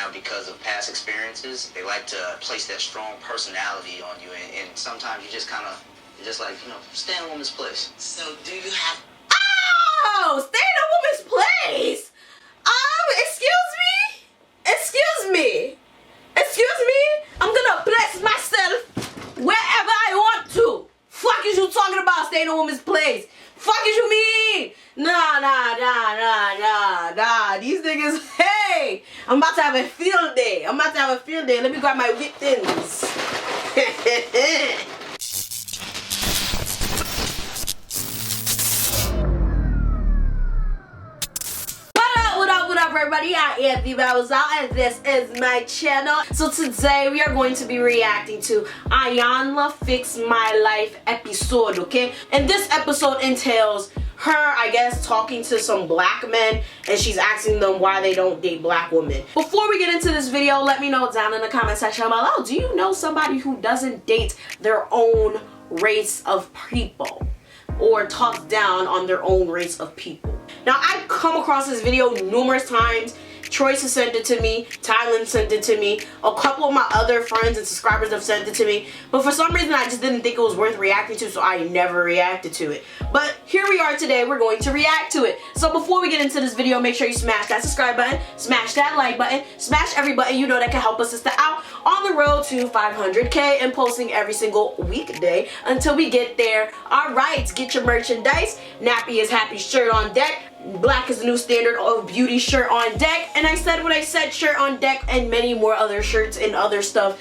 now because of past experiences. They like to place that strong personality on you, and sometimes you just kind of, just like, you know, stay in a woman's place. So do you have... Oh, stay in a woman's place? Excuse me? I'm gonna place myself wherever I want to. Fuck is you talking about stay in a woman's place? Fuck is you mean? Nah. These niggas, hey, I'm about to have a field day. Let me grab my victims. What up, everybody? I am Mademoiselle, and this is my channel. So today we are going to be reacting to Yvana Fix My Life episode, okay? And this episode entails her, I guess, talking to some black men, and she's asking them why they don't date black women. Before we get into this video, let me know down in the comment section below, do you know somebody who doesn't date their own race of people or talks down on their own race of people? Now, I've come across this video numerous times. Troy has sent it to me, Tylen sent it to me, a couple of my other friends and subscribers have sent it to me, but for some reason I just didn't think it was worth reacting to, so I never reacted to it. But here we are today, we're going to react to it. So before we get into this video, make sure you smash that subscribe button, smash that like button, smash every button you know that can help us sister out on the road to 500K and posting every single weekday until we get there. Alright, get your merchandise. Nappy is happy shirt on deck. Black is the new standard of beauty shirt on deck, and I said what I said, shirt on deck, and many more other shirts and other stuff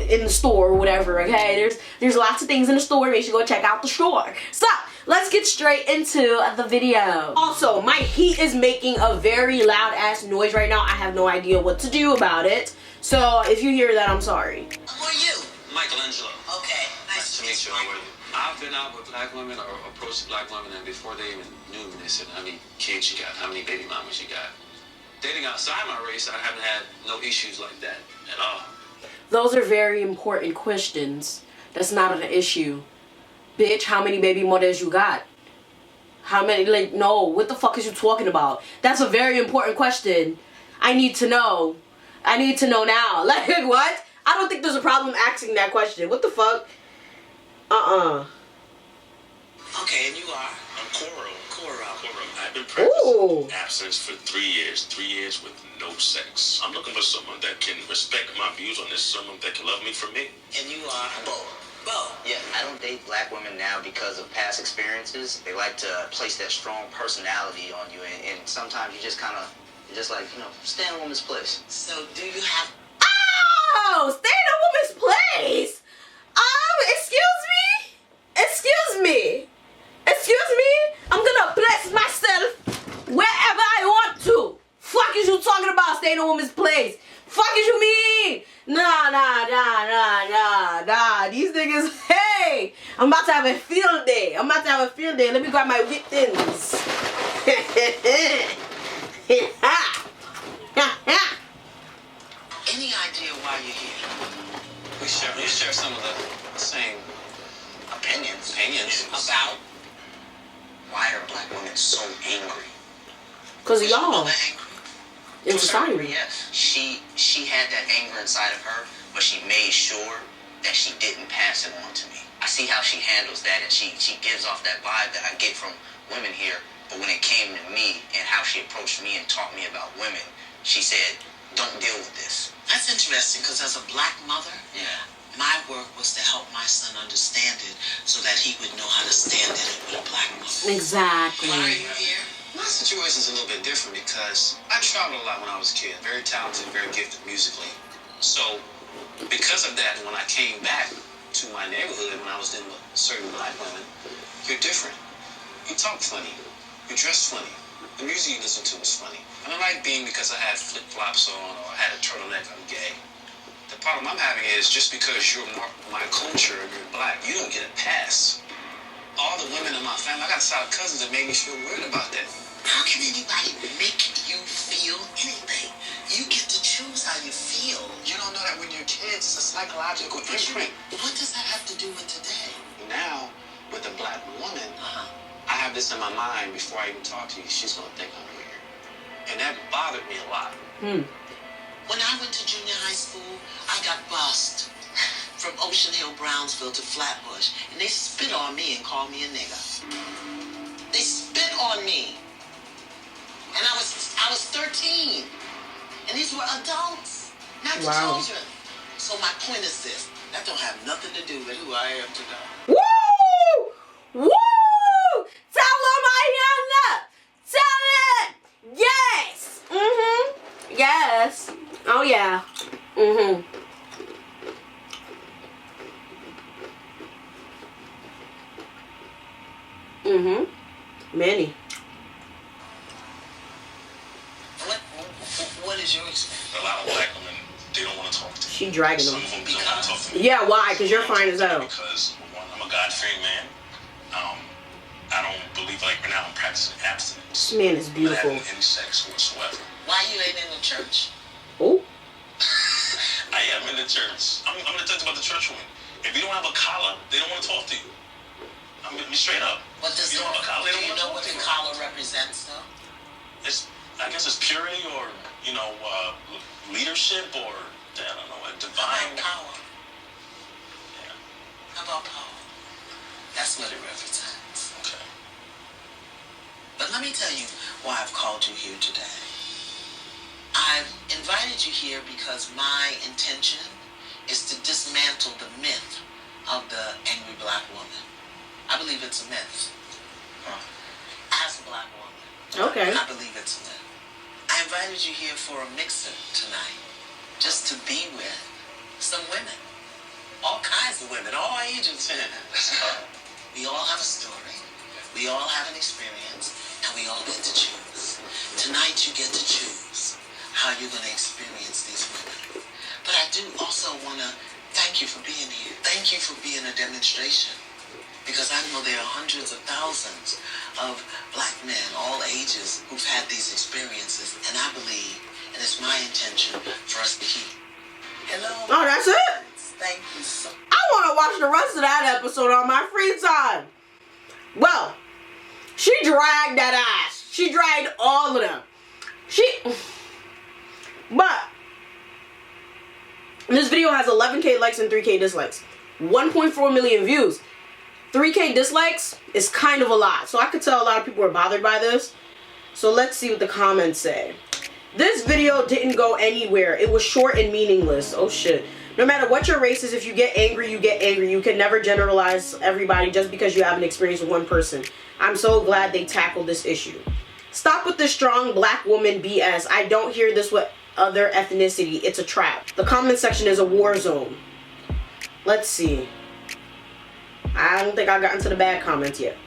in the store or whatever, okay? There's lots of things in the store. Make sure you go check out the store. So let's get straight into the video. Also, my heat is making a very loud ass noise right now. I have no idea what to do about it, so if you hear that, I'm sorry. Who are you? Michelangelo. Okay, nice to meet you. I've been out with black women or approached black women, and before they even knew me, they said, how many kids you got, how many baby mamas you got. Dating outside my race, I haven't had no issues like that at all. Those are very important questions. That's not an issue. Bitch, how many baby mothers you got? How many, like, no, what the fuck is you talking about? That's a very important question. I need to know. I need to know now. Like, what? I don't think there's a problem asking that question. What the fuck? Okay, and you are? I'm Coro. I've been Ooh. practicing abstinence for 3 years. 3 years with no sex. I'm looking for someone that can respect my views on this, someone that can love me for me. And you are? Bo. Yeah, I don't date black women now because of past experiences. They like to place that strong personality on you, and sometimes you just kind of, just like, you know, stay in a woman's place. So do you have... Oh, stay in a woman's place? Excuse me? I'm gonna place myself wherever I want to. Fuck is you talking about stay in a woman's place? Fuck is you mean? Nah. These niggas, hey, I'm about to have a field day. Let me grab my victims. Any idea why you're here? We share some of the same Opinions. About? Why are black women so angry? Cause of Was your y'all. mother angry? In society. Yes. She had that anger inside of her, but she made sure that she didn't pass it on to me. I see how she handles that, and she gives off that vibe that I get from women here. But when it came to me and how she approached me and taught me about women, she said, don't deal with this. That's interesting, because as a black mother, my work was to help my son understand it so that he would know how to stand in it with a black mother. Exactly. Why are you here? My situation's a little bit different because I traveled a lot when I was a kid. Very talented, very gifted musically. So because of that, when I came back to my neighborhood, when I was dealing with certain black women, you're different. You talk funny. You dress funny. The music you listen to is funny. I don't like being because I had flip-flops on or I had a turtleneck, I'm gay. The problem I'm having is just because you're my culture and you're black, you don't get a pass. All the women in my family, I got solid cousins that made me feel weird about that. How can anybody make you feel anything? You get to choose how you feel. You don't know that when you're kids, it's a psychological imprint. What does that have to do with today? Now, with a black woman, I have this in my mind before I even talk to you. She's gonna think I'm weird. And that bothered me a lot. When I I went to junior high school, I got bussed from Ocean Hill, Brownsville to Flatbush, and they spit on me and called me a nigger. They spit on me. And I was 13. And these were adults, not children. So my point is this. That don't have nothing to do with who I am today. Woo! Woo! Tell them Yvana! Tell it! Yes! Mm-hmm. Yes. Oh yeah. Mm-hmm. Mm-hmm. Many. What is your experience? A lot of black women, they don't want to talk to me. She dragging Some them. of them don't want to talk to me. Yeah, why? Because you're fine as hell. Because, one, I'm a God-fearing man. I don't believe like right now I'm practicing abstinence. This man is beautiful. Not having any sex whatsoever. Why you ain't in the church? Oh. I am in the church. I'm gonna talk about the church women. If you don't have a collar, they don't want to talk to you. I'm gonna be straight up. What does If you don't have a collar, they do don't you want to know talk what to the you. collar represents, though? I guess it's purity or, leadership or, I don't know, a divine power. Yeah. How about power? That's what it represents. Okay. But let me tell you why I've called you here today. I've invited you here because my intention is to dismantle the myth of the angry black woman. I believe it's a myth. As a black woman. Okay. I believe it's a myth. I invited you here for a mixer tonight, just to be with some women. All kinds of women, all ages. We all have a story, we all have an experience, and we all get to choose. Tonight you get to choose how you're going to experience these women. But I do also want to thank you for being here. Thank you for being a demonstration. Because I know there are hundreds of thousands of black men, all ages, who've had these experiences. And I believe, and it's my intention, for us to keep. Hello. Oh, that's it? Thank you so much. I want to watch the rest of that episode on my free time. Well, she dragged that ass. She dragged all of them. But this video has 11K likes and 3K dislikes. 1.4 million views. 3K dislikes is kind of a lot. So I could tell a lot of people are bothered by this. So let's see what the comments say. This video didn't go anywhere. It was short and meaningless. Oh shit. No matter what your race is, if you get angry, you get angry. You can never generalize everybody just because you have an experience with one person. I'm so glad they tackled this issue. Stop with the strong black woman BS. I don't hear this with other ethnicity. It's a trap. The comment section is a war zone. Let's see. I don't think I got into the bad comments yet.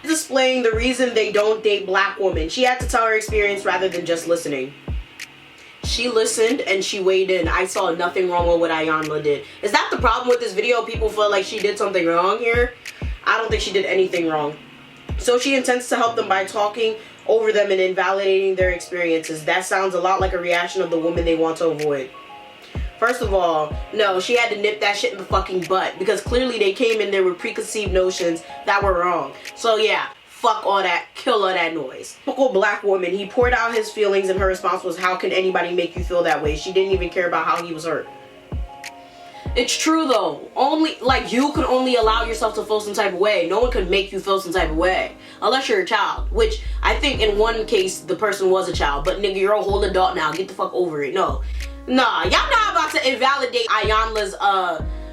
Displaying the reason they don't date black women. She had to tell her experience rather than just listening. She listened and she weighed in. I saw nothing wrong with what Yvana did. Is that the problem with this video? People feel like she did something wrong here. I don't think she did anything wrong. So she intends to help them by talking over them and invalidating their experiences. That sounds a lot like a reaction of the woman they want to avoid. First of all, no, she had to nip that shit in the fucking butt because clearly they came in there with preconceived notions that were wrong. So yeah, fuck all that, kill all that noise. Typical black woman, he poured out his feelings and her response was, how can anybody make you feel that way? She didn't even care about how he was hurt. It's true though. Only, like, you can only allow yourself to feel some type of way. No one can make you feel some type of way. Unless you're a child. Which, I think in one case, the person was a child. But nigga, you're a whole adult now. Get the fuck over it. No. Nah, y'all not about to invalidate Yvana's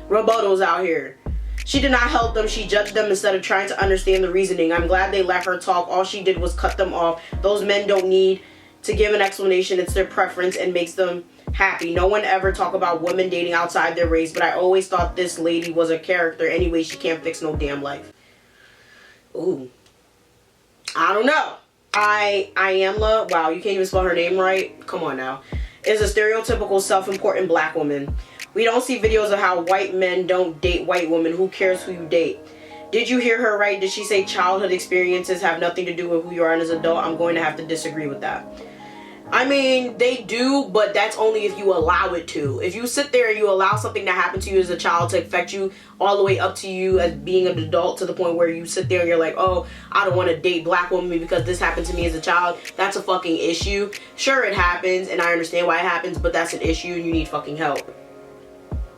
rebuttals out here. She did not help them. She judged them instead of trying to understand the reasoning. I'm glad they let her talk. All she did was cut them off. Those men don't need to give an explanation. It's their preference and makes them happy. No one ever talk about women dating outside their race, but I always thought this lady was a character. Anyway, she can't fix no damn life. Ooh. I don't know. TheeMlle, wow, you can't even spell her name right. Come on now. Is a stereotypical self-important black woman. We don't see videos of how white men don't date white women. Who cares who you date? Did you hear her right? Did she say childhood experiences have nothing to do with who you are as an adult? I'm going to have to disagree with that. I mean, they do, but that's only if you allow it to. If you sit there and you allow something that happened to you as a child to affect you all the way up to you as being an adult, to the point where you sit there and you're like, oh, I don't want to date black women because this happened to me as a child, that's a fucking issue. Sure, it happens, and I understand why it happens, but that's an issue and you need fucking help.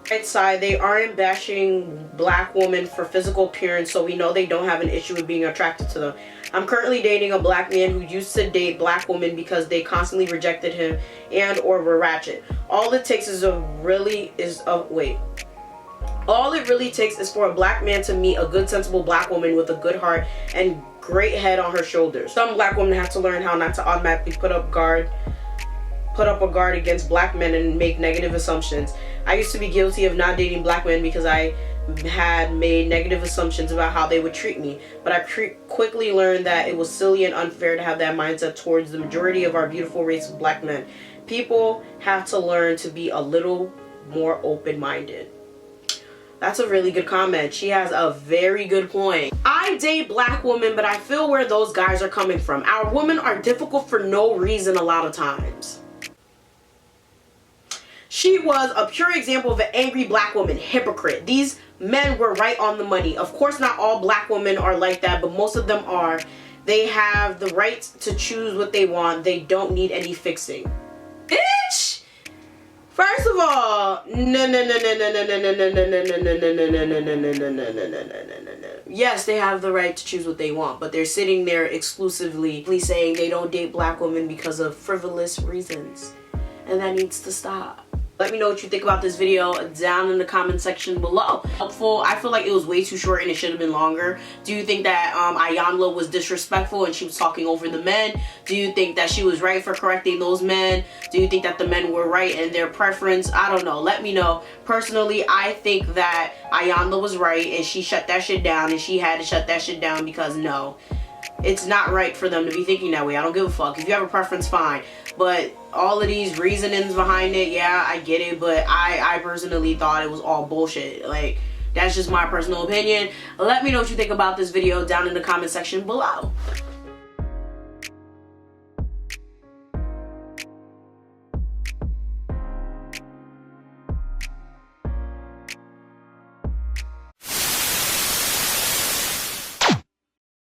Right side, they aren't bashing black women for physical appearance, so we know they don't have an issue with being attracted to them. I'm currently dating a black man who used to date black women because they constantly rejected him and or were ratchet. All it takes is All it really takes is for a black man to meet a good, sensible black woman with a good heart and great head on her shoulders. Some black women have to learn how not to automatically put up a guard against black men and make negative assumptions. I used to be guilty of not dating black men because I had made negative assumptions about how they would treat me, but I quickly learned that it was silly and unfair to have that mindset towards the majority of our beautiful race of black men. People have to learn to be a little more open-minded. That's a really good comment. She has a very good point. I date black women, but I feel where those guys are coming from. Our women are difficult for no reason a lot of times. She was a pure example of an angry black woman, hypocrite. These men were right on the money. Of course, not all black women are like that, but most of them are. They have the right to choose what they want. They don't need any fixing. Bitch! First of all, no. Yes, they have the right to choose what they want, but they're sitting there exclusively saying they don't date black women because of frivolous reasons. And that needs to stop. Let me know what you think about this video down in the comment section below. Helpful. I feel like it was way too short and it should have been longer. Do you think that Yvana was disrespectful and she was talking over the men? Do you think that she was right for correcting those men? Do you think that the men were right in their preference? I don't know. Let me know. Personally, I think that Yvana was right and she shut that shit down, and she had to shut that shit down because no, it's not right for them to be thinking that way. I don't give a fuck. If you have a preference, fine. But all of these reasonings behind it, yeah, I get it. But I personally thought it was all bullshit. Like, that's just my personal opinion. Let me know what you think about this video down in the comment section below.